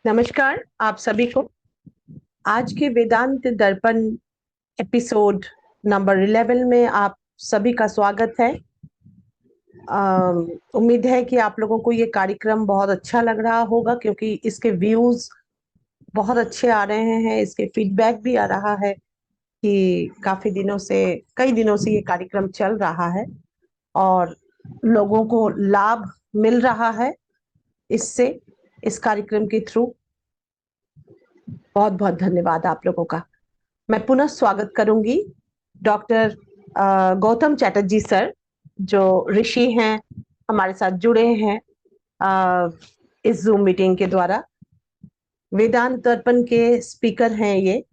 नमस्कार आप सभी को। आज के वेदांत दर्पण एपिसोड नंबर 11 में आप सभी का स्वागत है। उम्मीद है कि आप लोगों को ये कार्यक्रम बहुत अच्छा लग रहा होगा, क्योंकि इसके व्यूज बहुत अच्छे आ रहे हैं। इसके फीडबैक भी आ रहा है कि कई दिनों से ये कार्यक्रम चल रहा है और लोगों को लाभ मिल रहा है इससे, इस कार्यक्रम के थ्रू। बहुत बहुत धन्यवाद आप लोगों का। मैं पुनः स्वागत करूंगी डॉक्टर गौतम चैटर्जी सर, जो ऋषि हैं, हमारे साथ जुड़े हैं अ, इस जूम मीटिंग के द्वारा। वेदांत दर्पण के स्पीकर हैं ये।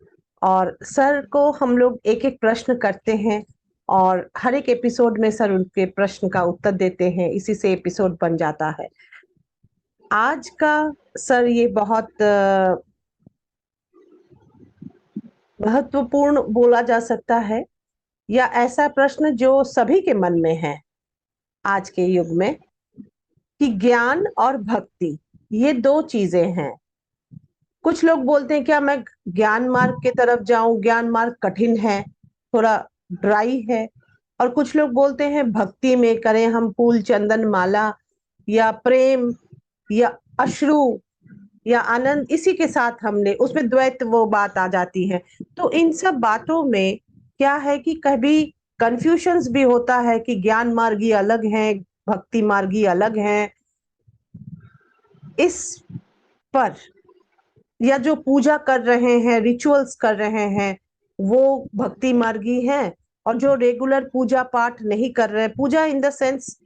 और सर को हम लोग एक एक प्रश्न करते हैं और हर एक एपिसोड में सर उनके प्रश्न का उत्तर देते हैं, इसी से एपिसोड बन जाता है। आज का सर ये बहुत महत्वपूर्ण बोला जा सकता है, या ऐसा प्रश्न जो सभी के मन में है आज के युग में, कि ज्ञान और भक्ति ये दो चीजें हैं। कुछ लोग बोलते हैं क्या मैं ज्ञान मार्ग के तरफ जाऊं, ज्ञान मार्ग कठिन है, थोड़ा ड्राई है। और कुछ लोग बोलते हैं भक्ति में करें हम फूल चंदन माला, या प्रेम, या अश्रु, या आनंद, इसी के साथ हमने उसमें द्वैत वो बात आ जाती है। तो इन सब बातों में क्या है कि कभी कंफ्यूजन्स भी होता है कि ज्ञान मार्गी अलग है, भक्ति मार्गी अलग है। इस पर, या जो पूजा कर रहे हैं, रिचुअल्स कर रहे हैं, वो भक्ति मार्गी हैं। और जो रेगुलर पूजा पाठ नहीं कर रहे, पूजा इन द सेंस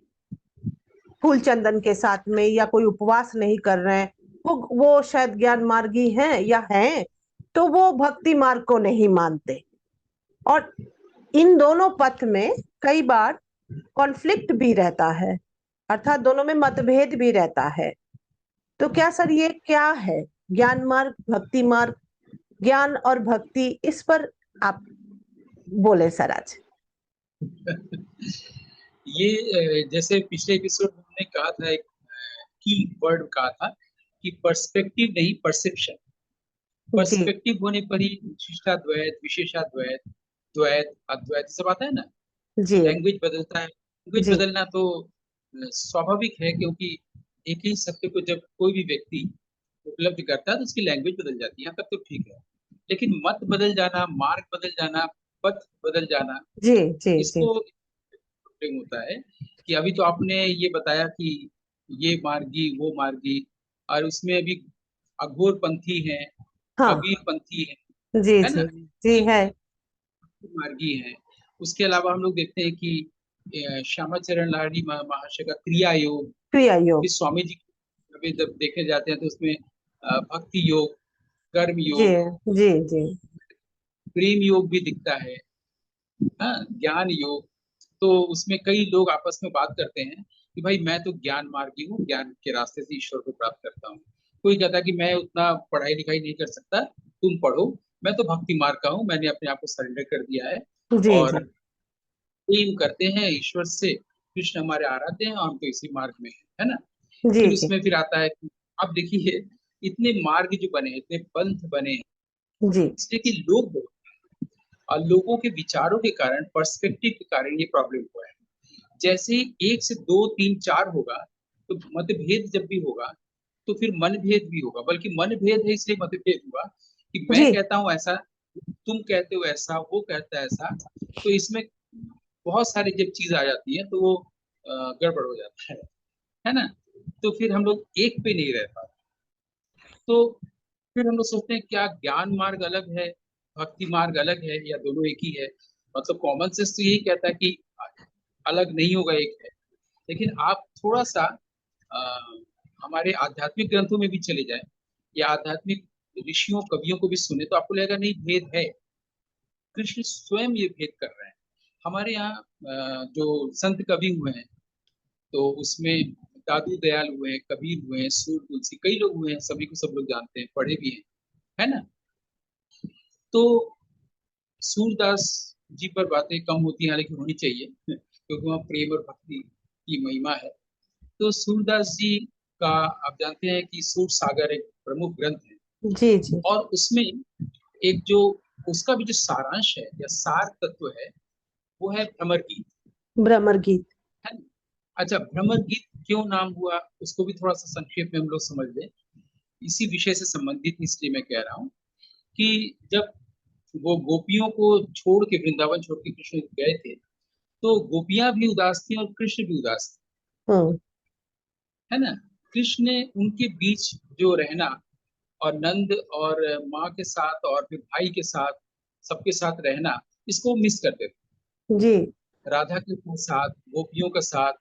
फूल चंदन के साथ में, या कोई उपवास नहीं कर रहे हैं, वो शायद ज्ञान मार्गी हैं या हैं, तो वो भक्ति मार्ग को नहीं मानते। और इन दोनों पथ में कई बार कॉन्फ्लिक्ट भी रहता है, अर्थात दोनों में मतभेद भी रहता है। तो क्या सर ये क्या है ज्ञान मार्ग भक्ति मार्ग, ज्ञान और भक्ति, इस पर आप बोले सर आज। ये जैसे पिछले एपिसोड में हमने कहा था, एक की वर्ड कहा था कि पर्सपेक्टिव नहीं, परसेप्शन। जी पर्सपेक्टिव होने पर ही विशिष्टाद्वैत, विशेषाद्वैत, द्वैत, अद्वैत सब आता है ना। जी लैंग्वेज बदलता है, लैंग्वेज जी बदलना तो स्वाभाविक है, क्योंकि एक ही सत्य को जब कोई भी व्यक्ति उपलब्ध करता है तो उसकी लैंग्वेज बदल जाती है, यहाँ तक तो ठीक है। लेकिन मत बदल जाना, मार्ग बदल जाना, पथ बदल जाना, जी जी जी। इसको प्रॉब्लम होता है। कि अभी तो आपने ये बताया कि ये मार्गी वो मार्गी, और उसमें अभी अघोर पंथी है, हाँ। कबीर पंथी जी है जी ना, जी ये है। मार्गी है। उसके अलावा हम लोग देखते हैं कि श्यामाचरण लाहिड़ी महाशय का क्रिया योग, क्रिया योग। फिर स्वामी जी अभी जब देखे जाते हैं तो उसमें भक्ति योग, कर्म जी योग, जी जी प्रेम योग भी दिखता है, हाँ, ज्ञान योग। तो उसमें कई लोग आपस में बात करते हैं कि भाई मैं तो ज्ञान मार्गी हूँ, ज्ञान के रास्ते से ईश्वर को प्राप्त करता हूँ। कोई कहता है कि मैं उतना पढ़ाई लिखाई नहीं कर सकता, तुम पढ़ो, मैं तो भक्ति मार्ग का हूँ, मैंने अपने आप को सरेंडर कर दिया है। जी जी और प्रेम करते हैं ईश्वर से, कृष्ण हमारे आराध्य हैं और हम तो इसी मार्ग में है ना। जी फिर जी उसमें फिर आता है कि अब देखिए, इतने मार्ग जो बने, इतने पंथ बने हैं, जी इसलिए कि लोग बहुत, और लोगों के विचारों के कारण, पर्सपेक्टिव के कारण ये प्रॉब्लम हुआ है। जैसे ही एक से दो तीन चार होगा, तो मतभेद जब भी होगा तो फिर मनभेद भी होगा। बल्कि मनभेद है इसलिए मतभेद हुआ कि मैं जी कहता हूं ऐसा, तुम कहते हो ऐसा, वो कहता है ऐसा। तो इसमें बहुत सारी जब चीज आ जाती है तो वो गड़बड़ हो जाता है ना। तो फिर हम लोग एक पे नहीं रह पाते। तो फिर हम लोग सोचते हैं क्या ज्ञान मार्ग अलग है, भक्ति मार्ग अलग है, या दोनों एक ही है। मतलब कॉमन सेंस तो यही कहता है कि अलग नहीं होगा, एक है। लेकिन आप थोड़ा सा अ, हमारे आध्यात्मिक ग्रंथों में भी चले जाएं, या आध्यात्मिक ऋषियों कवियों को भी सुने, तो आपको लगेगा नहीं, भेद है। कृष्ण स्वयं ये भेद कर रहे हैं। हमारे यहाँ जो संत कवि हुए हैं, तो उसमें दादू दयाल हुए हैं, कबीर हुए हैं, सूर तुलसी, कई लोग हुए हैं, सभी को सब लोग जानते हैं, पढ़े भी हैं, है ना। तो सूरदास जी पर बातें कम होती हैं, हालांकि होनी चाहिए क्योंकि वहाँ प्रेम और भक्ति की महिमा है। तो सूरदास जी का आप जानते हैं कि सूर सागर एक प्रमुख ग्रंथ है, जी जी। और उसमें एक जो उसका भी जो सारांश है या सार तत्व है वो है भ्रमर गीत, भ्रमर गीत। है ना? अच्छा, भ्रमर गीत क्यों नाम हुआ उसको भी थोड़ा सा संक्षेप में हम लोग समझ लें। इसी विषय से संबंधित इसलिए मैं कह रहा हूँ कि जब वो गोपियों को छोड़ के, वृंदावन छोड़ के कृष्ण गए थे, तो गोपियां भी उदास थी और कृष्ण भी उदास हम्म। थे, है ना? कृष्ण ने उनके बीच जो रहना, और नंद और माँ के साथ और फिर भाई के साथ, सबके साथ रहना, इसको मिस करते थे। जी राधा के साथ, गोपियों का साथ,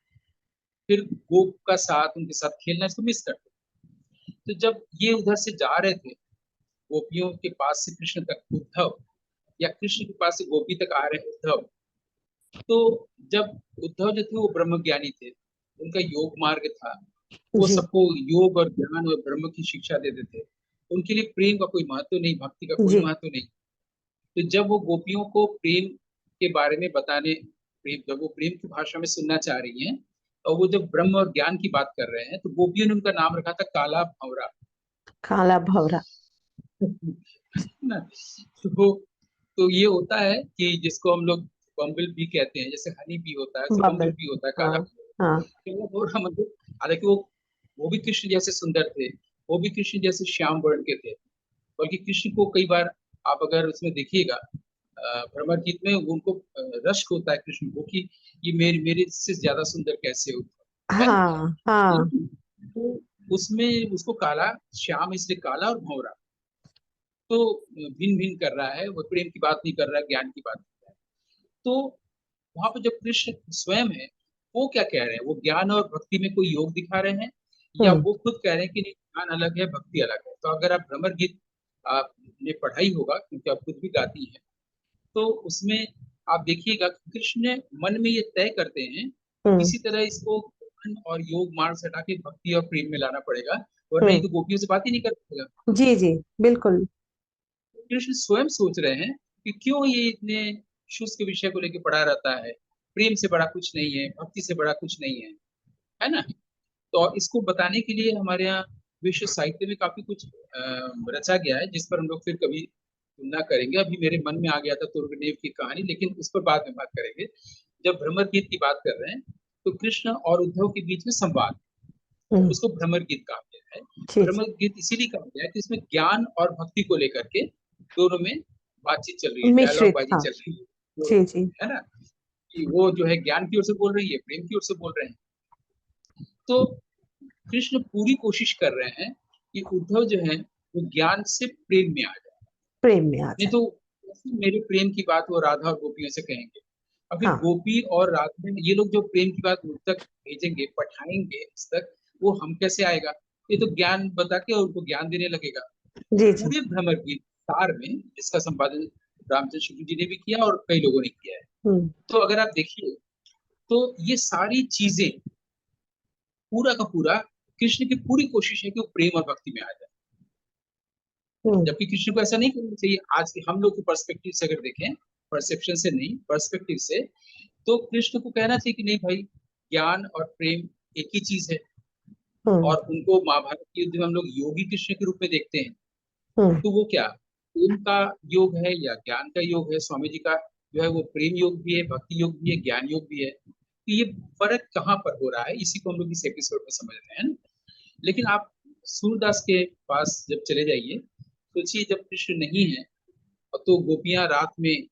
फिर गोप का साथ, उनके साथ खेलना, इसको मिस करते थे। तो जब ये उधर से जा रहे थे, गोपियों के पास से कृष्ण तक उद्धव, या कृष्ण के पास से गोपी तक आ रहे उद्धव, तो जब उद्धव जो थे वो ब्रह्म ज्ञानी थे, उनका योग मार्ग था, वो जी सबको योग और ज्ञान और ब्रह्म की शिक्षा देते थे। उनके लिए प्रेम का कोई महत्व नहीं, भक्ति का कोई जी। महत्व नहीं। तो जब वो गोपियों को प्रेम के बारे में बताने, प्रेम, जब वो प्रेम की भाषा में सुनना चाह रही हैं, और वो जब ब्रह्म और ज्ञान की बात कर रहे हैं, तो गोपियों ने उनका नाम रखा था काला भंवरा। काला भवरा। ना, तो तो ये होता है कि जिसको हम लोग बम्बल बी कहते हैं, जैसे हनी बी होता है, ऐसे बम्बल बम्बल। बी होता है, हाँ काला। हाँ। काला भंवरा मतलब, हालांकि वो भी कृष्ण जैसे सुंदर थे, वो भी कृष्ण जैसे श्याम वर्ण के थे। बल्कि कृष्ण को कई बार आप अगर उसमें देखिएगा, भ्रमर गीत में उनको रश्क होता है कृष्ण को कि ये मेरे मेरे से ज्यादा सुंदर कैसे हो, है ना? हाँ हाँ। तो उसमें उसको काला, श्याम इसलिए काला, और भंवरा तो भिन्न भिन्न कर रहा है, वो प्रेम की बात नहीं कर रहा है, ज्ञान की बात कर रहा है। तो वहां पर जब कृष्ण स्वयं है, वो क्या कह रहे हैं? वो ज्ञान और भक्ति में कोई योग दिखा रहे हैं, या हम्म वो खुद कह रहे हैं कि नहीं, ज्ञान अलग है, भक्ति अलग है? तो अगर आप भ्रमर गीत आपने पढ़ा ही होगा, क्योंकि आप खुद भी गाती हैं, तो उसमें आप देखिएगा कि कृष्ण मन में ये तय करते हैं कि हम्म किसी तरह इसको ज्ञान और योग मार्ग से हटा के भक्ति और प्रेम में लाना पड़ेगा, वरना ये हम्म। तो गोपियों से बात ही नहीं कर पाएगा। जी जी बिल्कुल। कृष्ण स्वयं सोच रहे हैं कि क्यों ये इतने शुष्क विषय को लेकर पड़ा रहता है, प्रेम से बड़ा कुछ नहीं है, भक्ति से बड़ा कुछ नहीं है ना? तो इसको बताने के लिए हमारे यहाँ विश्व साहित्य में काफी कुछ रचा गया है, जिस पर हम लोग फिर कभी तुलना करेंगे। अभी मेरे मन में आ गया था तुर्गनेव की कहानी, लेकिन उस पर बाद में बात करेंगे। जब भ्रमर गीत की बात कर रहे हैं, तो कृष्ण और उद्धव के बीच में संवाद, हम्म। उसको भ्रमर गीत कहा गया है। जी जी। भ्रमर गीत इसीलिए कहा गया है कि इसमें ज्ञान और भक्ति को लेकर के दोनों में बातचीत चल रही है, डायलॉग मिश्रित बाजी हाँ। चल रही है, तो, जी जी। है ना? कि वो जो है ज्ञान की ओर से बोल रही है, प्रेम की ओर से बोल रहे हैं। तो कृष्ण पूरी कोशिश कर रहे हैं कि उद्धव जो है वो ज्ञान से प्रेम में आ जाए। प्रेम में आ नहीं जाए। तो मेरे प्रेम की बात वो राधा और गोपियों से कहेंगे, और फिर हाँ। गोपी और राधा, ये लोग जो प्रेम की बात मुझ तक भेजेंगे, पठाएंगे इस तक, वो हम कैसे आएगा? ये तो ज्ञान बता के और उनको ज्ञान देने लगेगा। तो जी जी। पूरे भ्रमर गीत सार में, जिसका संपादन रामचंद्र शुक्ल जी ने भी किया और कई लोगों ने किया है, हम्म तो अगर आप देखिए, तो ये सारी चीजें, पूरा का पूरा कृष्ण की पूरी कोशिश है कि वो प्रेम और भक्ति में आ जाए। हम्म। जबकि कृष्ण को ऐसा नहीं करना चाहिए। आज के हम लोग के पर्सपेक्टिव से अगर देखें, परसेप्शन से नहीं, पर्सपेक्टिव से, तो कृष्ण को कहना चाहिए कि नहीं भाई, ज्ञान और प्रेम एक ही चीज है। हम्म। और उनको महाभारत के युद्ध में हम लोग योगी कृष्ण के रूप में देखते हैं। हम्म। तो वो क्या, प्रेम का योग है या ज्ञान का योग है? स्वामी जी का जो है वो प्रेम योग भी है, भक्ति योग भी है, ज्ञान योग भी है। तो ये फर्क कहाँ पर हो रहा है, इसी को हम लोग इस एपिसोड में समझ रहे हैं। लेकिन आप सूरदास के पास जब चले जाइए, सोचिए जब कृष्ण नहीं है, तो गोपियां रात में,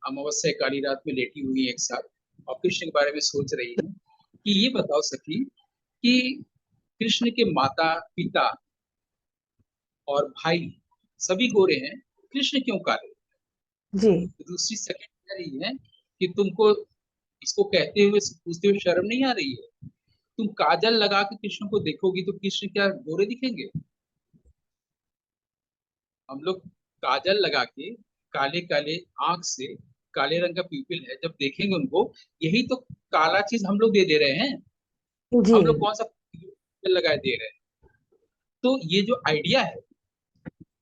अमावस्या काली रात में लेटी हुई हैं एक साथ, और कृष्ण के बारे में सोच रही हैं कि ये बताओ सखी कि कृष्ण के माता पिता और भाई सभी गोरे हैं, कृष्ण क्यों काले? जी। तो दूसरी सेकंड कह रही है कि तुमको इसको कहते हुए, पूछते हुए शर्म नहीं आ रही है? तुम काजल लगा के कृष्ण को देखोगी तो कृष्ण क्या गोरे दिखेंगे? हम लोग काजल लगा के, काले काले आंख से, काले रंग का प्यूपिल है, जब देखेंगे उनको, यही तो काला चीज हम लोग दे दे रहे हैं। जी हम लोग कौन सा प्यूपिल लगाए दे रहे हैं? तो ये जो आइडिया है,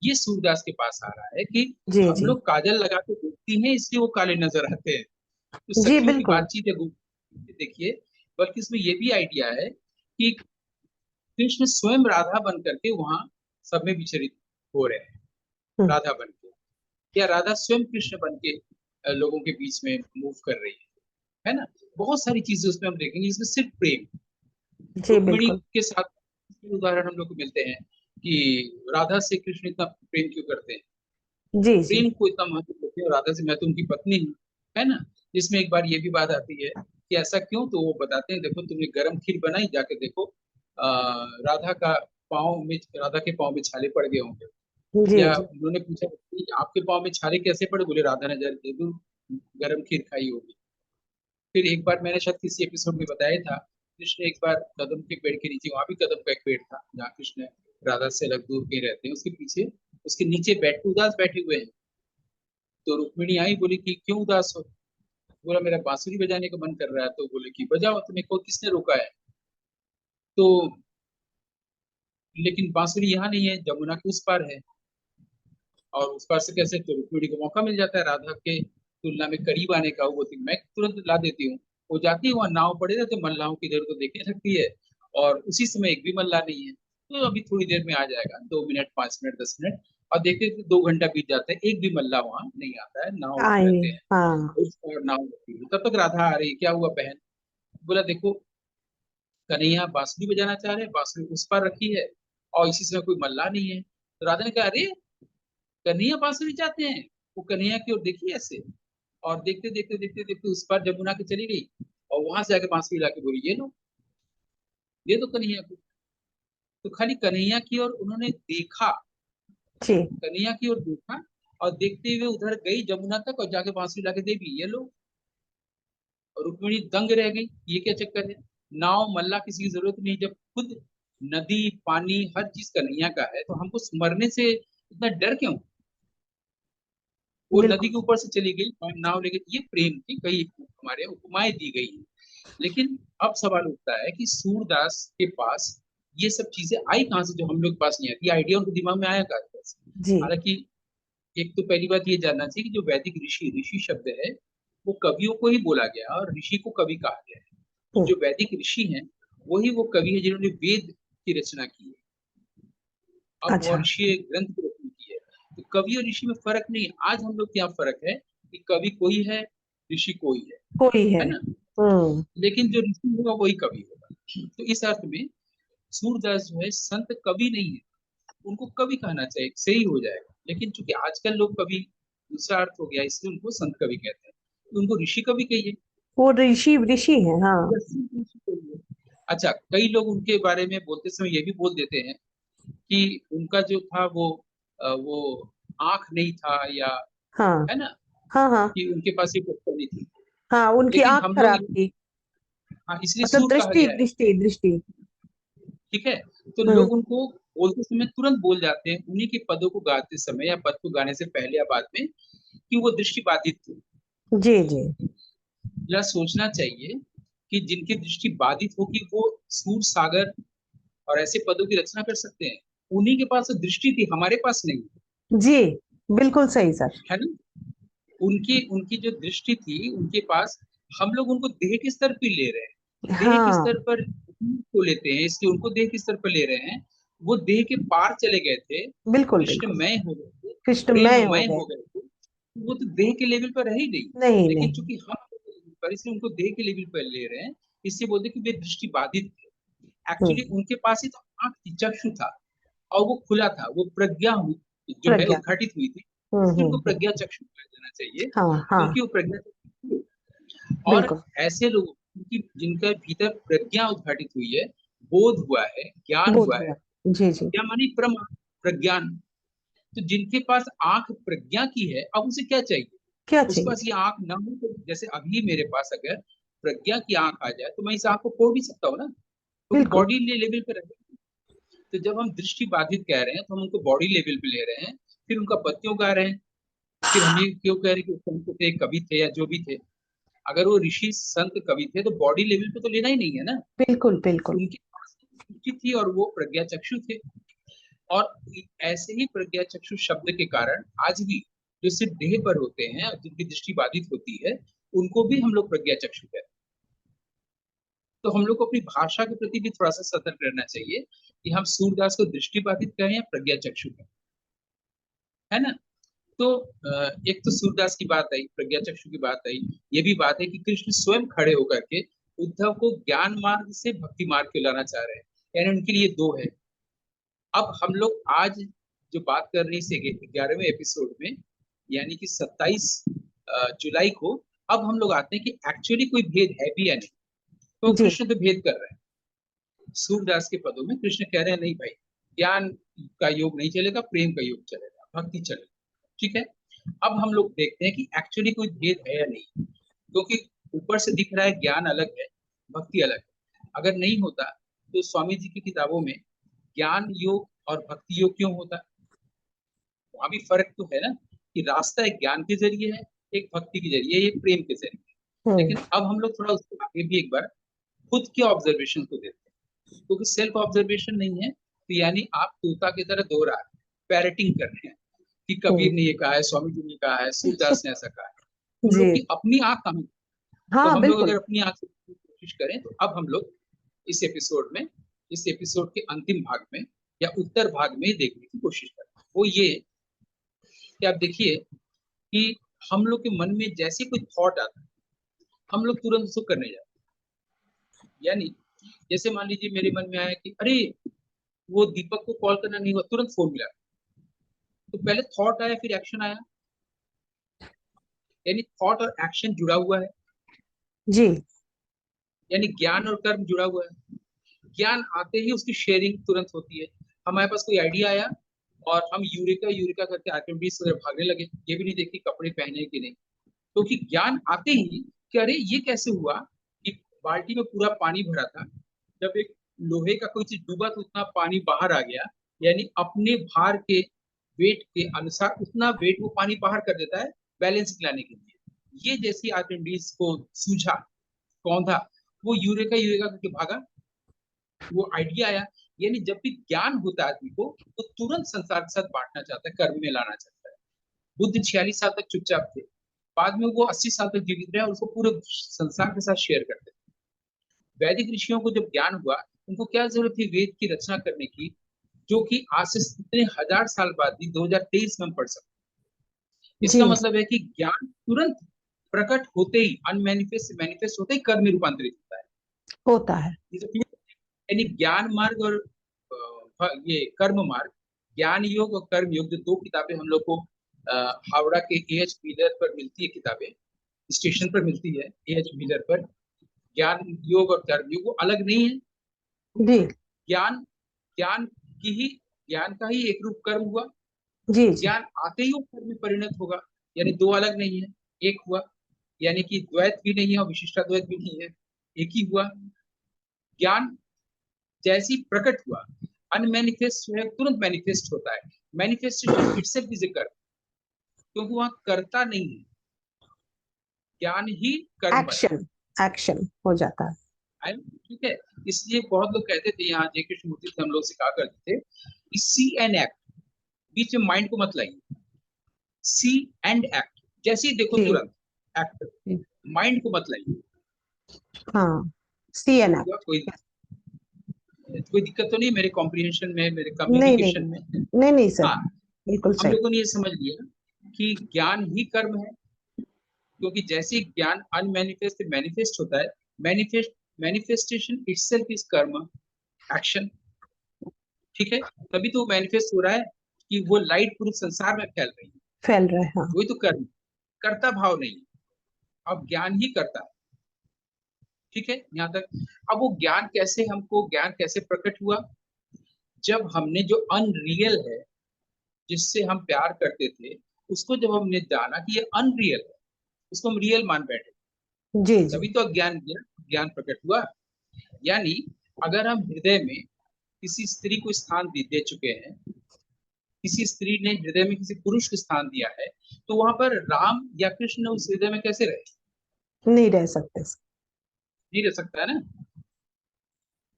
ये सूरदास के पास आ रहा है कि जी। हम जी लोग काजल लगा के देखती हैं, इसलिए वो काले नजर आते हैं। तो जी सखियों की बिल्कुल। बातचीत है, देखिए। बल्कि इसमें ये भी आइडिया है कि कृष्ण स्वयं राधा बन करके वहां सब में विचरित हो रहे हैं, हम्म, राधा बन के, या राधा स्वयं कृष्ण बन के लोगों के बीच में मूव कर रही है ना। बहुत सारी चीजें उसमें हम देखेंगे, इसमें सिर्फ प्रेम। जी रुक्मिणी बिल्कुल। के साथ उदाहरण हम लोग को मिलते हैं कि राधा से कृष्ण इतना प्रेम क्यों करते हैं, जी जी। प्रेम को इतना महत्व देते हैं, और राधा से मैं तो उनकी पत्नी हूँ, है ना। जिसमें एक बार ये भी बात आती है कि ऐसा क्यों, तो वो बताते हैं देखो तुमने गरम खीर बनाई, जाके देखो राधा का पाँव में, राधा के पाँव में छाले पड़ गए होंगे। जी या जी। उन्होंने पूछा कि आपके पाँव में छाले कैसे पड़े, बोले राधा ने जरूर गरम खीर खाई होगी। फिर एक बार मैंने शायद किसी एपिसोड में बताया था, कृष्ण एक बार कदम के पेड़ के नीचे, वहां भी कदम का एक पेड़ था जहाँ कृष्ण राधा से अलग दूर कहीं रहते हैं, उसके पीछे, उसके नीचे उदास बैठे हुए हैं। तो रुक्मिणी आई, बोली कि क्यों उदास हो। बोला मेरा बांसुरी बजाने का मन कर रहा है। तो बोले कि बजाओ, तुम्हें को किसने रोका है। तो लेकिन बांसुरी यहाँ नहीं है, जमुना के उस पार है। और उस पार से कैसे, तो रुक्मिणी को मौका मिल जाता है राधा के तुलना में करीब आने का। वो बोलती मैं तुरंत ला देती हूँ। वो जाती है, वहाँ नाव पड़े रहते, मल्लाहों की इधर उधर देखने लगती है, और उसी समय एक भी मल्लाह नहीं है। तो अभी थोड़ी देर में आ जाएगा, 2 मिनट, 5 मिनट, 10 मिनट, और देखते देखते 2 घंटा बीत जाता है, एक भी मल्लाह वहां नहीं आता है, नाव आए। रहते हैं। हाँ। उस पर नाव रहती है, तब तक राधा आ रही है, क्या हुआ बहन। बोला देखो कन्हैया बांसुरी बजाना चाह रहे हैं, बांसुरी उस पार रखी है, और इसी समय कोई मल्लाह नहीं है। तो राधा ने कहा अरे कन्हैया बांसुरी चाहते हैं। वो कन्हैया की ओर देखी ऐसे, और देखते देखते देखते देखते उस पार जमुना के चली गई, और वहां से आके बांसुरी लाके बोली ये लो, ये दो कन्हैया को। तो खाली कन्हैया की ओर उन्होंने देखा, जी कन्हैया की ओर देखा, और देखते हुए उधर गई जमुना तक, और जाके बांसुरी लाके दे दी, ये लो। और रुक्मिणी दंग रह गई, ये क्या चक्कर है। नाव मल्ला किसी की जरूरत नहीं, जब खुद नदी पानी हर चीज कन्हैया का है, तो हमको मरने से इतना डर क्यों। वो नदी बिल्कुल। के ऊपर से चली गई और नाव लेके, ये प्रेम की कई हमारे उपमाएं दी गई हैं। लेकिन अब सवाल उठता है कि सूरदास के पास ये सब चीजें आई कहाँ से, जो हम लोग के पास नहीं आती, आइडिया उनके दिमाग में आया कहाँ से। जी। हालांकि एक तो पहली बात ये जानना चाहिए कि जो वैदिक ऋषि, ऋषि शब्द है वो कवियों को ही बोला गया, और ऋषि को कवि कहा गया है। तो हम्म, जो वैदिक ऋषि हैं वही वो कवि है जिन्होंने वेद की रचना की है, अब अच्छा। महर्षि ग्रंथ की रचना की है। तो कवि और ऋषि में फर्क नहीं है। आज हम लोग क्या फर्क है कि कवि कोई है, ऋषि कोई कोई है। है ना। हम्म। लेकिन जो ऋषि होगा वही कवि होगा। तो इस अर्थ में सूरदास जो है संत कवि नहीं है, उनको कवि कहना चाहिए, सही हो जाएगा। लेकिन चूंकि आजकल लोग कवि दूसरा अर्थ हो गया, इसलिए उनको संत कवि कहते हैं, तो उनको ऋषि कवि कहिए वो ऋषि ऋषि है हाँ। या सिर्फ ऋषि कहिए। अच्छा, कई लोग उनके बारे में बोलते समय ये भी बोल देते हैं कि उनका जो था वो आंख नहीं था, या हाँ है ना, हाँ हाँ। कि उनके पास ये पुस्तक नहीं थी। हाँ उनकी लेकिन आंख हम लोग खराब थी। हाँ, इसलिए मतलब सूर कहा दृष्टि गया है। दृष्टि दृष्टि। ठीक है, तो हम्म। लोग उनको बोलते समय तुरंत बोल जाते हैं उन्हीं के पदों को गाते समय, या पद को गाने से पहले या बाद में, कि वो दृष्टि बाधित थे। जी जी। जरा सोचना चाहिए कि जिनकी दृष्टि बाधित होगी वो सूर सागर और ऐसे पदों की रचना कर सकते हैं। उन्हीं के पास तो दृष्टि थी, हमारे पास नहीं, जी बिल्कुल सही सर। है ना। उनकी उनकी जो दृष्टि थी उनके पास, हम लोग उनको देह के स्तर पर ले रहे हैं, देह के हाँ स्तर पर को लेते हैं, इसलिए उनको देह के स्तर पर ले रहे हैं। वो देह के पार चले गए थे, बिल्कुल बिल्कुल। कृष्णमय हो गए थे, कृष्णमय हो प्रेममय गए। हो गए थे, तो वो तो देह के लेवल पर रह ही नहीं। नहीं लेकिन नहीं। चूंकि हम पर इसलिए उनको देह के लेवल पर ले रहे हैं, इसलिए बोलते हैं कि वे दृष्टि बाधित थे। एक्चुअली हम्म। उनके पास ही तो आंख थी, चक्षु था, और वो खुला था, वो प्रज्ञा जो है प्रज्ञा। उद्घाटित हुई थी, इसलिए उनको हम्म। प्रज्ञा चक्षु कहा जाना चाहिए, हाँ हाँ। क्योंकि वो प्रज्ञा चक्षु थी। और बिल्कुल। ऐसे लोग की जिनका भीतर प्रज्ञा उद्घाटित हुई है, बोध हुआ है, ज्ञान बोध हुआ है, हुआ। जी जी। क्या मानी प्रमा, प्रज्ञान। तो जिनके पास आंख प्रज्ञा की है, अब उसे क्या चाहिए। क्या उसके चाहिए। पास ये आंख ना हो, तो जैसे अभी मेरे पास अगर प्रज्ञा की आंख आ जाए तो मैं इस आंख को फोड़ भी सकता हूँ ना, क्योंकि बिल्कुल। बॉडी लेवल पे रहे। तो जब हम दृष्टि बाधित कह रहे हैं तो हम उनको बॉडी लेवल पे ले रहे हैं, फिर उनका पत्तियों गा रहे हैं, फिर हम ये क्यों कह रहे हैं कि संत थे, कवि थे, या जो भी थे। अगर वो ऋषि संत कवि थे तो बॉडी लेवल पे तो लेना ही नहीं है ना। बिल्कुल बिल्कुल। उनके पास दृष्टि थी और वो प्रज्ञा चक्षु थे। और ऐसे ही प्रज्ञा चक्षु शब्द के कारण आज भी जो सिर्फ देह पर होते हैं और जिनकी दृष्टि बाधित होती है, उनको भी हम लोग प्रज्ञा चक्षु कहते हैं। तो हम लोग को अपनी भाषा के प्रति भी थोड़ा सा सतर्क रहना चाहिए कि हम सूरदास को दृष्टिबाधित कहें या प्रज्ञा चक्षु कहें, है ना। तो एक तो सूरदास की बात आई, प्रज्ञा चक्षु की बात आई, ये भी बात है कि कृष्ण स्वयं खड़े होकर के उद्धव को ज्ञान मार्ग से भक्ति मार्ग पे लाना चाह रहे हैं, यानी उनके लिए दो है। अब हम लोग आज जो बात कर रहे हैं इस 11वें एपिसोड में, यानी कि 27 जुलाई को, अब हम लोग आते हैं कि एक्चुअली कोई भेद है भी या नहीं। तो जी कृष्ण तो भेद कर रहे हैं सूरदास के पदों में, कृष्ण कह रहे हैं नहीं भाई, ज्ञान का योग नहीं चलेगा, प्रेम का योग चलेगा, भक्ति चलेगा, ठीक है। अब हम लोग देखते हैं कि एक्चुअली कोई भेद है या नहीं, क्योंकि ऊपर से दिख रहा है ज्ञान अलग है, भक्ति अलग है। अगर नहीं होता तो स्वामी जी की किताबों में ज्ञान योग और भक्ति योग क्यों होता? वहां भी फर्क तो है ना, कि रास्ता एक ज्ञान के जरिए है, एक भक्ति के जरिए, एक प्रेम के जरिए। हम्म लेकिन अब हम लोग थोड़ा उसको आगे भी एक बार खुद के ऑब्जर्वेशन को देते हैं, क्योंकि सेल्फ ऑब्जर्वेशन नहीं है तो यानी आप तोता की तरह दोहरा पैरेटिंग कर रहे हैं कि कबीर हम्म ने ये कहा है, स्वामी जी ने कहा है, सूरदास ने ऐसा कहा है। हम लोग जी की अपनी आंख कहाँ? तो हाँ हम लोग बिल्कुल। अगर अपनी आंख से कोशिश करें तो अब हम लोग इस एपिसोड में, इस एपिसोड के अंतिम भाग में या उत्तर भाग में देखने की कोशिश करें, वो ये कि आप देखिए कि हम लोग के मन में जैसे कोई थॉट आता है, हम लोग तुरंत उसको करने जाते हैं। यानी जैसे मान लीजिए मेरे मन में आया कि अरे वो दीपक को कॉल करना नहीं हुआ, तुरंत फोन मिला, तो पहले थॉट आया फिर एक्शन आया, यानी थॉट और एक्शन जुड़ा हुआ है, जी यानी ज्ञान और कर्म जुड़ा हुआ है। ज्ञान आते ही उसकी शेयरिंग तुरंत होती है। हमारे पास कोई आइडिया आया और हम यूरिका यूरिका करके आर्किमिडीज वगैरह भागने लगे, ये भी नहीं देखी कपड़े पहने कि नहीं, क्योंकि ज्ञान आते ही कि अरे ये कैसे हुआ कि बाल्टी में पूरा पानी भरा था, जब एक लोहे का कोई चीज डूबा तो उतना पानी बाहर आ गया, यानी अपने भार के वेट के अनुसार उतना वेट वो पानी बाहर कर देता है बैलेंस लाने के लिए। ये जैसी आर्किमिडीज को सूझा, कौंधा, वो यूरेका यूरेका करके भागा, वो आइडिया आया। यानी जब भी ज्ञान होता है आदमी को, तो तुरंत संसार के साथ बांटना चाहता है, कर्म में लाना चाहता है। बुद्ध 46 साल तक चुपचाप थे, बाद में वो 80 साल तक जीवित रहे और उसको पूरे संसार के साथ शेयर करते थे। वैदिक ऋषियों को जब ज्ञान हुआ, उनको क्या जरूरत थी वेद की रचना करने की, जो कि आज से इतने हजार साल बाद भी 2023 में हम पढ़ सकते हैं। जी इसका मतलब है कि ज्ञान तुरंत प्रकट होते ही, अनमैनिफेस्ट से मैनिफेस्ट होते ही कर्म में रूपांतरित होता है। होता है। ये तो यानी ज्ञान मार्ग और ये कर्म मार्ग, ज्ञान योग और कर्म योग, जो दो किताबें हम लोग को अ, हावड़ा के एएच व्हीलर पर मिलती है, किताबें स्टेशन पर मिलती है एएच व्हीलर पर, ज्ञान योग और कर्म योग वो अलग नहीं है। जी ज्ञान, ज्ञान की ही, ज्ञान का ही एक रूप कर्म हुआ, जी जी ज्ञान आते ही वो कर्म में परिणत होगा, यानी दो अलग नहीं है, एक हुआ। यानी कि द्वैत भी नहीं है और विशिष्टाद्वैत भी नहीं है, एक ही हुआ। ज्ञान जैसी प्रकट हुआ, अनमैनिफेस्ट जो है तुरंत मैनिफेस्ट होता है। मैनिफेस्टेशन इटसेल्फ इज ए कर्म, क्योंकि वहां कर्ता नहीं है, ज्ञान ही कर्म बना एक्शन, एक्शन हो जाता है। है। ठीक है, इसलिए बहुत लोग कहते थे, यहाँ जे कृष्णमूर्ति थे, हम लोग सिखा करते थे कि सी एंड एक्ट, बीच में माइंड को मत लाइए। सी एंड एक्ट, जैसे ही देखो जी तुरंत एक्ट, जी, माइंड को मत लाइए। हाँ सी एन हुआ एक्ट। कोई दिक्कत तो नहीं मेरे कॉम्प्रिहेंशन में, मेरे नहीं नहीं कम्युनिकेशन में? नहीं नहीं सर, हाँ, बिल्कुल हम सही। लोगों ने ये समझ लिया कि ज्ञान ही कर्म है, क्योंकि जैसे ही ज्ञान अनमैनिफेस्ट से मैनिफेस्ट होता है, मैनिफेस्ट, मैनिफेस्टेशन इटसेल्फ इज कर्म, एक्शन। ठीक है, तभी तो मैनिफेस्ट हो रहा है कि वो लाइट पूरे संसार में फैल रही है, फैल रहे हैं हाँ। वही तो कर्म, कर्ता भाव नहीं, अब ज्ञान ही करता है। ठीक है, यहाँ तक। अब वो ज्ञान कैसे, हमको ज्ञान कैसे प्रकट हुआ? जब हमने जो अनरियल है, जिससे हम प्यार करते थे, उसको जब हमने जाना कि ये अनरियल है, उसको हम रियल मान बैठे, जी जी तभी तो ज्ञान, ज्ञान प्रकट हुआ। यानी अगर हम हृदय में किसी स्त्री को स्थान दे चुके हैं, किसी स्त्री ने हृदय में किसी पुरुष को स्थान दिया है, तो वहां पर राम या कृष्ण उस हृदय में कैसे रहे? नहीं रह सकते सर। नहीं रह सकता है ना।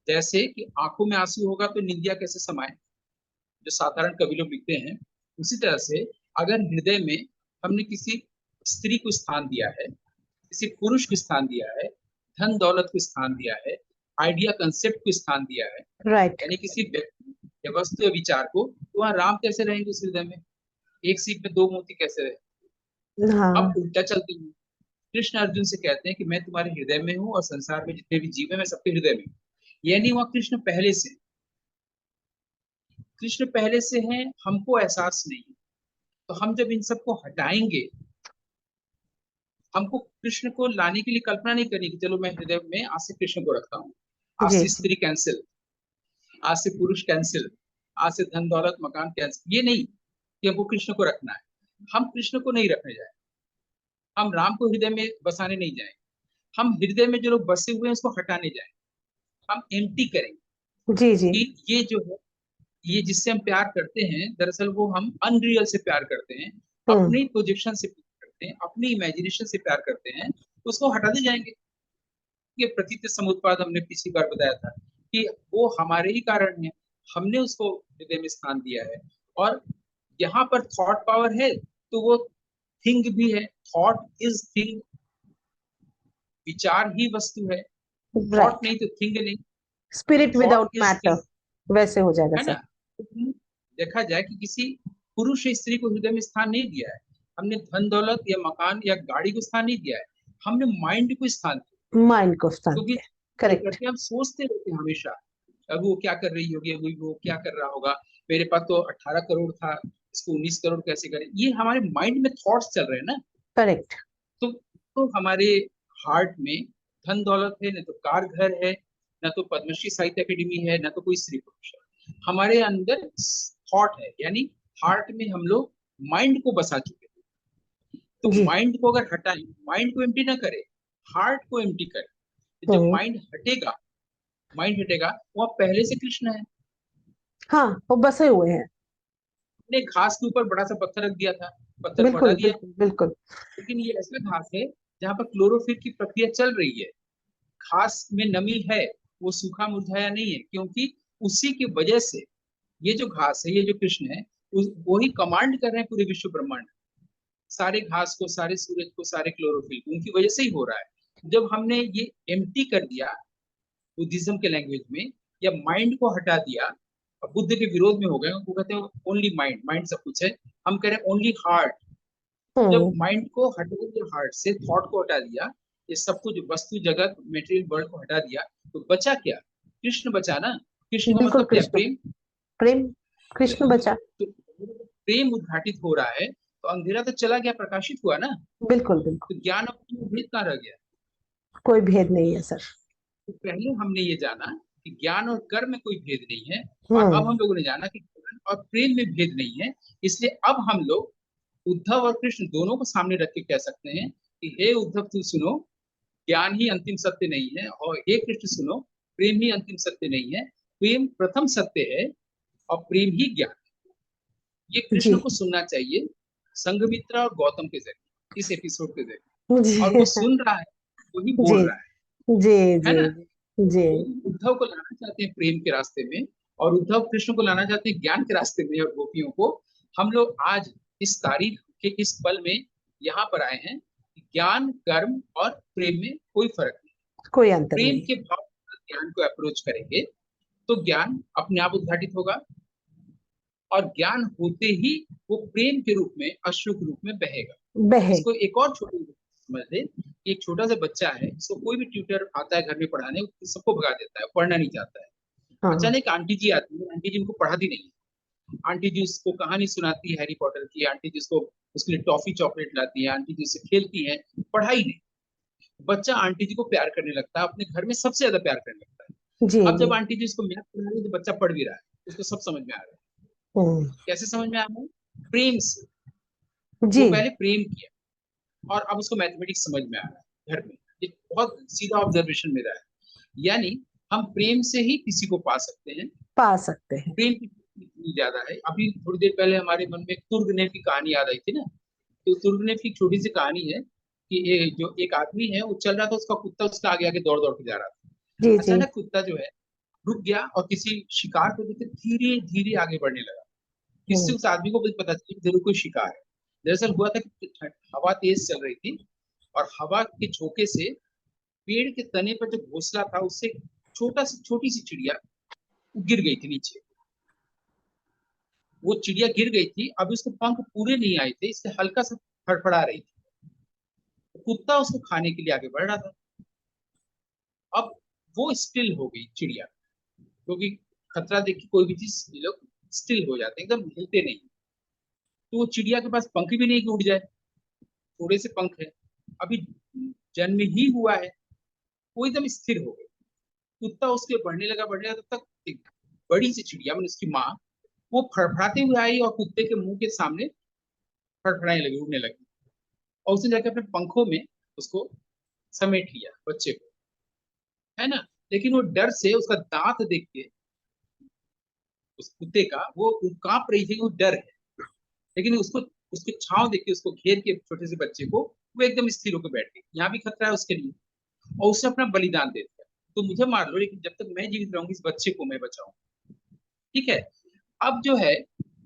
जैसे कि आंखों में आंसू होगा तो निंदिया कैसे समाए, जो साधारण कवि लोग लिखते हैं, उसी तरह से अगर हृदय में हमने किसी स्त्री को स्थान दिया है, किसी पुरुष को स्थान दिया है, धन दौलत को स्थान दिया है, आइडिया कंसेप्ट को स्थान दिया है, राइट। यानी किसी व्यक्ति या वस्तु या विचार को, तो वहाँ राम कैसे रहेंगे उस हृदय में? एक सीप में दो मोती कैसे रहे? अब हाँ उल्टा चलते हैं, कृष्ण अर्जुन से कहते हैं कि मैं तुम्हारे हृदय में हूँ और संसार में जितने भी जीव है मैं सबके हृदय में हूँ। यानी वहाँ कृष्ण पहले से, कृष्ण पहले से हैं, हमको एहसास नहीं है। तो हम जब इन सबको हटाएंगे, हमको कृष्ण को लाने के लिए कल्पना नहीं करनी कि चलो मैं हृदय में आज से कृष्ण को रखता हूँ, आज जी से जी। स्त्री कैंसिल, आज से पुरुष कैंसिल, आज से धन दौलत मकान कैंसिल, ये नहीं कि हमको कृष्ण को रखना है। हम कृष्ण को नहीं रखने जाए, हम राम को हृदय में बसाने नहीं जाए, हम हृदय में जो लोग बसे हुए हैं उसको हटाने जाए, हम एम्प्टी करेंगे। जी जी। कि ये जो है, ये जिससे हम प्यार करते हैं दरअसल वो हम अनरियल से प्यार करते हैं, हम्म। अपनी प्रोजेक्शन से प्यार करते हैं, अपनी इमेजिनेशन से प्यार करते हैं, तो उसको हटाते जाएंगे। ये प्रतीत समुत्पाद हमने पिछली बार बताया था कि वो हमारे ही कारण है, हमने उसको हृदय में स्थान दिया है। और यहाँ पर थॉट पावर है तो वो थिंग भी है, थॉट इज थिंग, विचार ही वस्तु है, थॉट राइट। नहीं तो थिंग नहीं, तो spirit without thought is matter, thing, वैसे हो जाएगा है सर। ना? तो देखा जाए कि किसी पुरुष या स्त्री को हृदय में स्थान नहीं दिया है, हमने धन दौलत या मकान या गाड़ी को स्थान नहीं दिया है, हमने माइंड को स्थान दिया। माइंड को स्थान क्योंकि दिया। करेक्ट। करके हम सोचते रहते हैं हमेशा, अब वो क्या कर रही होगी, अभी वो क्या कर रहा होगा, मेरे पास तो 18 करोड़ था, इसको 19 करोड़ कैसे करें, ये हमारे माइंड में थॉट्स चल रहे हैं ना। करेक्ट। तो हमारे हार्ट में धन दौलत है, न तो कार घर है, न तो पद्मश्री साहित्य अकेडमी है, न तो कोई स्त्री पुरुष है, हमारे अंदर थॉट है, यानी हार्ट में हम लोग माइंड को बसा चुके हैं। तो जी। माइंड को अगर हटाएं, माइंड को एम्प्टी ना करें, हार्ट को एम्प्टी करें, जब हम्म। माइंड हटेगा, वह पहले से कृष्ण है। हाँ, वो बसे हुए हैं। ने घास के ऊपर बड़ा सा पत्थर रख दिया था, पत्थर को हटा बिल्कुल दिया, बिल्कुल बिल्कुल। लेकिन ये ऐसा घास है जहाँ पर क्लोरोफिल की प्रक्रिया चल रही है, घास में नमी है, वो सूखा मुरझाया नहीं है, क्योंकि उसी की वजह से ये जो घास है, ये जो कृष्ण है, वही कमांड कर रहे हैं पूरे विश्व ब्रह्मांड, सारे घास को, सारे सूरज को, सारे क्लोरोफिल को, उनकी वजह से ही हो रहा है। जब हमने ये एम्प्टी कर दिया बुद्धिज्म के लैंग्वेज में, या माइंड को हटा दिया, अब बुद्ध के विरोध में हो गए, वो कहते हैं ओनली माइंड, माइंड सब कुछ है, हम कह रहे हैं ओनली हार्ट। जब हम्म। माइंड को हटा दिया, हार्ट से थॉट को हटा दिया, ये सब कुछ वस्तु जगत मेटेरियल वर्ल्ड को हटा दिया, तो बचा क्या? कृष्ण बचा ना। कृष्ण का बिल्कुल मतलब क्या? कृष्ण। प्रेम। प्रेम। कृष्ण बचा। तो प्रेम उद्घाटित हो रहा है, तो अंधेरा तो चला गया, प्रकाशित हुआ ना। बिल्कुल बिल्कुल। तो ज्ञान अपनी भेद कहाँ रह गया? कोई भेद नहीं है सर। तो पहले हमने ये जाना कि ज्ञान और कर्म में कोई भेद नहीं है, और अब हम्म। हम लोगों ने जाना कि ज्ञान और प्रेम में भेद नहीं है। इसलिए अब हम लोग उद्धव और कृष्ण दोनों को सामने रख के कह सकते हैं कि हे उद्धव तू सुनो, ज्ञान ही अंतिम सत्य नहीं है, और हे कृष्ण सुनो, प्रेम ही अंतिम सत्य नहीं है, प्रेम प्रथम सत्य है और प्रेम ही ज्ञान। ये जी कृष्ण को सुनना चाहिए संघमित्रा और गौतम के जरिए, इस एपिसोड के जरिए। और वो जी सुन रहा है, वही जी बोल रहा जी है जी ना? जी। वो उद्धव को लाना चाहते हैं प्रेम के रास्ते में, और उद्धव कृष्ण को लाना चाहते हैं ज्ञान के रास्ते में, और गोपियों को हम लोग आज इस तारीख के इस पल में यहाँ पर आए हैं कि ज्ञान कर्म और प्रेम में कोई फर्क नहीं। कोई अंतर प्रेम नहीं। के भाव से ज्ञान को अप्रोच करेंगे तो ज्ञान अपने आप उद्घाटित होगा, और ज्ञान होते ही वो प्रेम के रूप में, अश्रु के रूप में बहेगा। बहे। इसको एक और छोटी समझ ले, एक छोटा सा बच्चा है, इसको कोई भी ट्यूटर आता है घर में पढ़ाने, सबको भगा देता है, पढ़ना नहीं चाहता है। हाँ। अचानक आंटी जी आती है, आंटी जी उनको पढ़ाती नहीं है, आंटी जी उसको कहानी सुनाती है हैरी पॉटर की, आंटी जी उसको उसके लिए टॉफी चॉकलेट लाती है, आंटी जी उससे खेलती है, पढ़ाई नहीं। बच्चा आंटी जी को प्यार करने लगता है, अपने घर में सबसे ज्यादा प्यार करने लगता है। जी अब जी। जब आंटी जी उसको मैथ पढ़ा रही है तो बच्चा पढ़ भी रहा है, उसको सब समझ में आ रहा है। हम्म। कैसे समझ में आ रहा है? प्रेम से। जी। वो पहले प्रेम किया, और अब उसको मैथमेटिक्स समझ में आ रहा है घर में। ये बहुत सीधा ऑब्जर्वेशन मेरा है। यानी हम प्रेम से ही किसी को पा सकते हैं। पा सकते हैं। प्रेम की इतनी ज्यादा है। अभी थोड़ी देर पहले हमारे मन में तुर्गनेव की कहानी याद आई थी ना। तो तुर्गनेव की छोटी सी कहानी है कि जो एक आदमी है वो चल रहा था, उसका कुत्ता उसका आगे आगे दौड़ दौड़ के जा रहा था। जी जी। अचानक कुत्ता जो है रुक गया, और किसी शिकार को देख धीरे धीरे आगे बढ़ने लगा। इससे हम्म। उस आदमी को भी पता चला कि जरूर कोई शिकार है। दरअसल हुआ था कि हवा तेज चल रही थी, और हवा के झोंके से पेड़ के तने पर जो घोंसला था उससे छोटी सी चिड़िया गिर गई थी नीचे। वो चिड़िया गिर गई थी, अभी उसके पंख पूरे नहीं आए थे, इससे हल्का सा फड़फड़ा रही थी। कुत्ता उसको खाने के लिए आगे बढ़ रहा था। अब वो स्टिल हो गई चिड़िया, क्योंकि खतरा देख के कोई भी चीज ये लोग स्टिल हो जाते हैं, एकदम हिलते नहीं। तो वो चिड़िया के पास पंख भी नहीं कि उड़ जाए, थोड़े से पंख है, अभी जन्म ही हुआ है, वो एकदम स्थिर हो गई। कुत्ता उसके बढ़ने लगा, तब तक एक बड़ी सी चिड़िया मतलब उसकी माँ, वो फड़फड़ाते हुए आई और कुत्ते के मुंह के सामने फड़फड़ाने लगी, उड़ने लगी, और उसने जाकर अपने पंखों में उसको समेट लिया बच्चे को, है ना। लेकिन वो डर से, उसका दांत देख के, उस कुत्ते का वो कांप रही थी, वो डर है। लेकिन उसको, उसके छांव देख के, उसको घेर के छोटे से बच्चे को, वो एकदम स्थिर होकर बैठ गई। यहाँ भी खतरा है उसके लिए, और उसने अपना बलिदान दे दिया। तो मुझे मार लो, लेकिन जब तक मैं जीवित रहूंगी, इस बच्चे को मैं बचाऊं। ठीक है। अब जो है,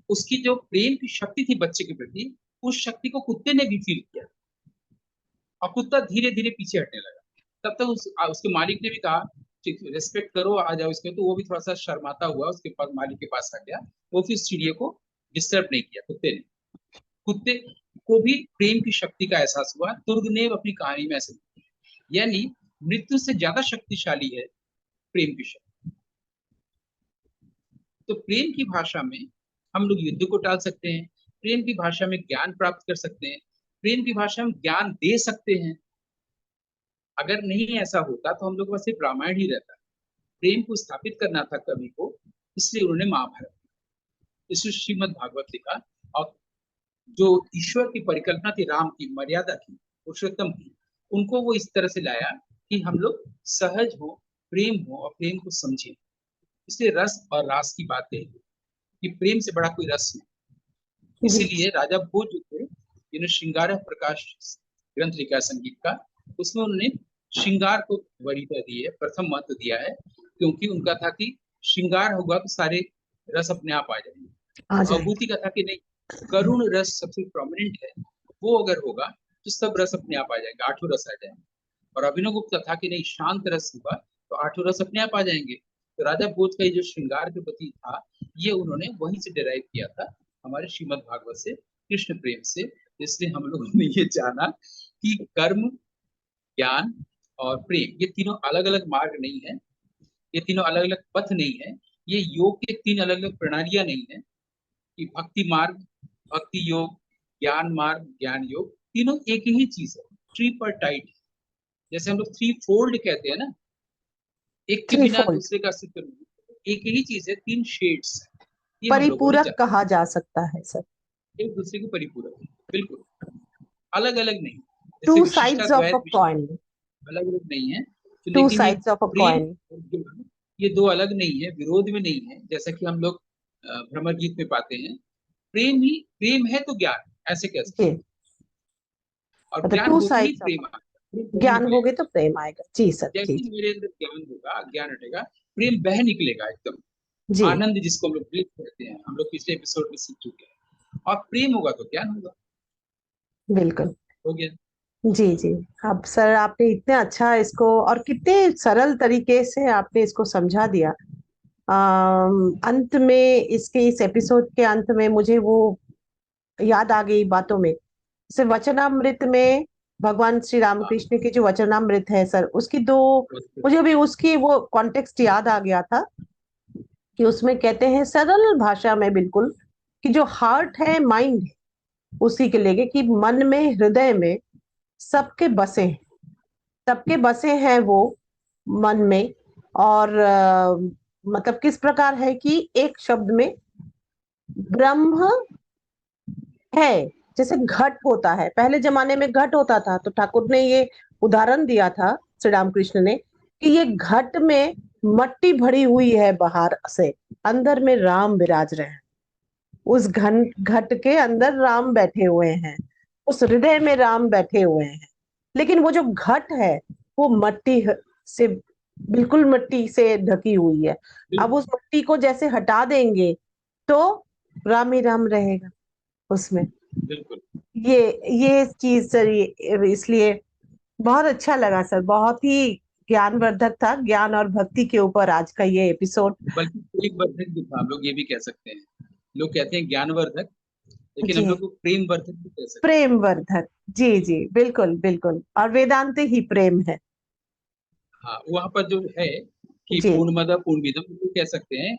उसकी जो प्रेम की शक्ति थी बच्चे के प्रति, उस शक्ति को कुत्ते ने भी फील किया, और कुत्ता धीरे धीरे पीछे हटने लगा। तब तक उसके मालिक ने भी कहा, रेस्पेक्ट करो, आ जाओ इसके। तो वो भी थोड़ा सा शर्माता हुआ उसके पास, मालिक के पास आ गया। वो फिर चिड़िया को डिस्टर्ब नहीं किया कुत्ते ने। कुत्ते को भी प्रेम की शक्ति का एहसास हुआ। तुर्गनेव अपनी कहानी में ऐसे लिखते हैं। यानी मृत्यु से ज्यादा शक्तिशाली है प्रेम की शक्ति। तो प्रेम की भाषा में हम लोग युद्ध को टाल सकते हैं, प्रेम की भाषा में ज्ञान प्राप्त कर सकते हैं, प्रेम की भाषा में ज्ञान दे सकते हैं। अगर नहीं ऐसा होता तो हम लोग के पास सिर्फ रामायण ही रहता। प्रेम को स्थापित करना था कवि को, इसलिए उन्होंने महाभारत, इसलिए श्रीमद् भागवत लिखा। और जो ईश्वर की परिकल्पना थी, राम की मर्यादा की, पुरुषोत्तम की, उनको वो इस तरह से लाया कि हम लोग सहज हो, प्रेम हो, और प्रेम को समझें। इसलिए रस और रास की बात है कि प्रेम से बड़ा कोई रस नहीं। जी। इसीलिए राजा भोज जो थे, जिन्होंने श्रृंगार प्रकाश ग्रंथ लिखा है संगीत का, उसमें उन्होंने श्रृंगार को वरीयता दी है, प्रथम महत्व दिया है, क्योंकि उनका था कि श्रृंगार होगा तो सारे रस अपने आप आ जाएंगे। आ जाएंगे। अभूति का था कि नहीं, करुण रस सबसे प्रोमिनेंट है, वो अगर होगा तो सब रस अपने आप आ जाएंगे, आठों रस आ जाएंगे। और अभिनव गुप्त का था कि नहीं, शांत रस होगा तो आठों रस अपने आप आ जाएंगे। तो राजा भोज का ये जो श्रृंगार के प्रति था, ये उन्होंने वहीं से डिराइव किया था, हमारे श्रीमद् भागवत से, कृष्ण प्रेम से। इसलिए हम लोगों ने ये जाना कि कर्म, ज्ञान और प्रेम, ये तीनों अलग अलग मार्ग नहीं है, ये तीनों अलग अलग पथ नहीं है, ये योग के तीन अलग अलग प्रणालियां नहीं है कि भक्ति मार्ग, भक्ति योग, ज्ञान मार्ग, ज्ञान योग, तीनों एक ही चीज है, ट्री पर टाइट। जैसे हम लोग थ्री फोल्ड कहते हैं ना, एक के थ्री बिना फोल्ड, दूसरे का अस्तित्व नहीं, एक ही चीज है, तीन शेड्स है। ये हम लोगों ने परिपूरक जाना, कहा जा सकता है सर। एक दूसरे के परिपूरक है, बिल्कुल अलग अलग नहीं। जैसे टू विशिष्टा साइड्स ऑफ अ द्वैत विशिष्ट कॉइन। अलग अलग नहीं है, तो टू लेकिन ये sides of a Prem coin. और ज्ञान, ये दो अलग नहीं है, विरोध में नहीं है। जैसा कि हम लोग भ्रमर गीत में पाते हैं, प्रेम ही प्रेम है तो ज्ञान, ऐसे कह सकते जी, हैं। और मतलब ज्ञान टू होते ही साइड्स ऑफ, प्रेम आएगा, प्रेम बह ज्ञान निकलेगा। होगे तो प्रेम आएगा। जी सर, जी जैसे ही जी। मेरे अंदर ज्ञान होगा, ज्ञान हटेगा, प्रेम बह निकलेगा एकदम। जी, आनंद जिसको हम लोग ब्लिस कहते हैं, हम लोग पिछले एपिसोड में सीख चुके हैं। और प्रेम होगा तो ज्ञान होगा। बिल्कुल। हो गया। जी जी। अब सर आपने इतने अच्छा इसको और कितने सरल तरीके से आपने इसको समझा दिया। अंत में इसके, इस एपिसोड के अंत में मुझे वो याद आ गई बातों में, जैसे वचनामृत में भगवान श्री हाँ, रामकृष्ण की जो वचनामृत है सर, उसकी दो, बस, मुझे अभी उसकी वो कॉन्टेक्स्ट याद आ गया था कि उसमें कहते हैं सरल भाषा में बिल्कुल, कि जो हार्ट है, माइंड है, उसी के लेके कि मन में, हृदय में सबके बसे हैं, सबके बसे हैं वो मन में। और मतलब किस प्रकार है कि एक शब्द में ब्रह्म है। जैसे घट होता है, पहले जमाने में घट होता था, तो ठाकुर ने ये उदाहरण दिया था श्री रामकृष्ण ने कि ये घट में मट्टी भरी हुई है बाहर से, अंदर में राम विराज रहे हैं। उस घन घट के अंदर राम बैठे हुए हैं, उस हृदय में राम बैठे हुए हैं। लेकिन वो जो घट है वो मट्टी से, बिल्कुल मट्टी से ढकी हुई है। अब बिल्कुल उस मट्टी को जैसे हटा देंगे तो राम ही राम रहेगा उसमें। बिल्कुल। ये चीज सर, ये इसलिए बहुत अच्छा लगा सर, बहुत ही ज्ञानवर्धक था, ज्ञान और भक्ति के ऊपर आज का ये एपिसोड। बल्कि प्रेम वर्धक भी था, हम लोग ये भी कह सकते हैं। लोग कहते हैं ज्ञानवर्धक, लेकिन हम जी, लोग को प्रेम वर्धक भी कह सकते प्रेम वर्धक। जी जी, बिल्कुल बिल्कुल, और वेदांत ही प्रेम है। हैं। हाँ, वहां पर जो है कि जी पूर्णमद पूर्णमिदम, वो कह सकते हैं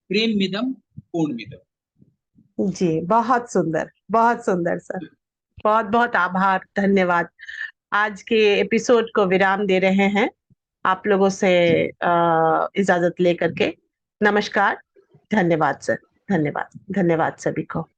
प्रेम मिदम पूर्णमिदम। जी, बहुत सुंदर सर। बहुत बहुत आभार, धन्यवाद। आज के एपिसोड को विराम दे रहे हैं आप लोगों से इजाजत लेकर के। नमस्कार। धन्यवाद सर। धन्यवाद, धन्यवाद सभी को।